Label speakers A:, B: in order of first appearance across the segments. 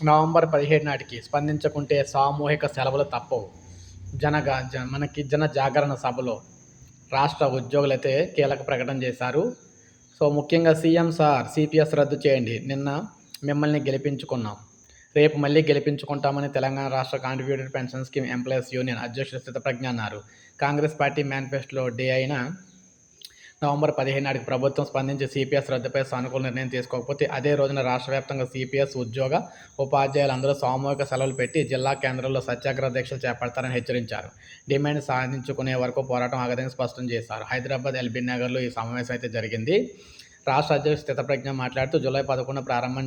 A: November 17 నాటికి స్పందించకుంటే సామూహిక సెలవులు తప్పవు. జన జాగరణ సభలో రాష్ట్ర ఉద్యోగులైతే కీలక ప్రకటన చేశారు. సో ముఖ్యంగా సీఎం సార్ సిపిఎస్ రద్దు చేయండి. నిన్న మిమ్మల్ని గెలిపించుకున్నాం, రేపు మళ్ళీ గెలిపించుకుంటామని తెలంగాణ రాష్ట్ర contributed pension scheme employees union అధ్యక్షుడు స్థితప్రజ్ఞ అన్నారు. కాంగ్రెస్ పార్టీ మేనిఫెస్టోలో డే అయిన నవంబర్ 15 నాటికి ప్రభుత్వం స్పందించి సిపిఎస్ రద్దుపై సానుకూల నిర్ణయం తీసుకోకపోతే అదే రోజున రాష్ట్ర వ్యాప్తంగా సిపిఎస్ ఉద్యోగ ఉపాధ్యాయులందరూ సామూహిక సెలవులు పెట్టి జిల్లా కేంద్రాల్లో సత్యాగ్రహ దీక్షలు చేపడతారని హెచ్చరించారు. డిమాండ్ సాధించుకునే వరకు పోరాటం ఆగదని స్పష్టం చేశారు. హైదరాబాద్ ఎల్బీ నగర్లో ఈ సమావేశం అయితే జరిగింది. రాష్ట్ర అధ్యక్షుడు స్థితప్రజ్ఞ మాట్లాడుతూ జూలై 11 ప్రారంభం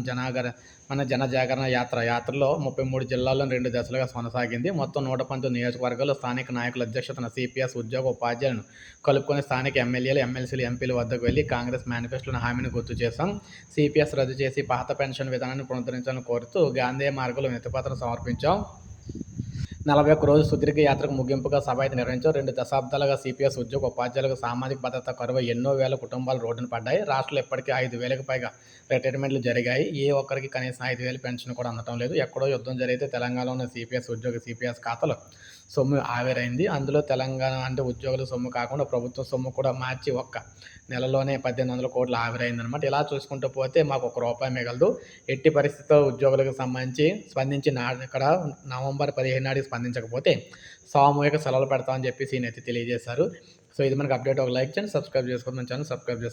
A: జన జాగరణ యాత్రలో 33 జిల్లాల్లో 2 దశలుగా కొనసాగింది. మొత్తం 119 నియోజకవర్గాల్లో స్థానిక నాయకుల అధ్యక్షతన సిపిఎస్ ఉద్యోగ ఉపాధ్యాయులను కలుపుకొని స్థానిక ఎమ్మెల్యేలు, ఎమ్మెల్సీలు, ఎంపీల వద్దకు వెళ్లి కాంగ్రెస్ మేనిఫెస్టోలోని హామీని గుర్తు చేశాం. సిపిఎస్ రద్దు చేసి పాత పెన్షన్ విధానాన్ని పునరుద్ధరించాలని కోరుతూ గాంధీ మార్గంలో వినతిపత్రం సమర్పించాం. 41 రోజుల సుదీర్ఘ యాత్రకు ముగింపుగా సభ అయితే నిర్వహించాం. 2 దశాబ్దాలుగా సిపిఎస్ ఉద్యోగ ఉపాధ్యాయులకు సామాజిక భద్రత కరువై ఎన్నో వేల కుటుంబాలు రోడ్డున పడ్డాయి. రాష్ట్రంలో ఇప్పటికీ 5,000కి పైగా రిటైర్మెంట్లు జరిగాయి. ఏ ఒక్కరికి కనీసం 5,000 పెన్షన్ కూడా అందటం లేదు. ఎక్కడో యుద్ధం జరిగితే తెలంగాణలో ఉన్న సిపిఎస్ ఉద్యోగ సిపిఎస్ ఖాతాలో సొమ్ము ఆవిరైంది. అందులో తెలంగాణ అంటే ఉద్యోగుల సొమ్ము కాకుండా ప్రభుత్వ సొమ్ము కూడా మార్చి ఒక్క నెలలోనే 1,800 కోట్లు ఆవిరైందనమాట. ఇలా చూసుకుంటూ పోతే మాకు ₹1 మిగలదు. ఎట్టి పరిస్థితుల్లో ఉద్యోగులకు స్పందించి ఇక్కడ నవంబర్ 15 నాటికి స్పందించకపోతే సామూహిక సెలవులు పెడతామని చెప్పేసి ఈయనైతే తెలియజేశారు. సో ఇది మనకు అప్డేట్. ఒక లైక్ చేయండి, సబ్స్క్రైబ్ చేసుకోండి, మన ఛానల్ సబ్స్క్రైబ్ చేసుకోండి.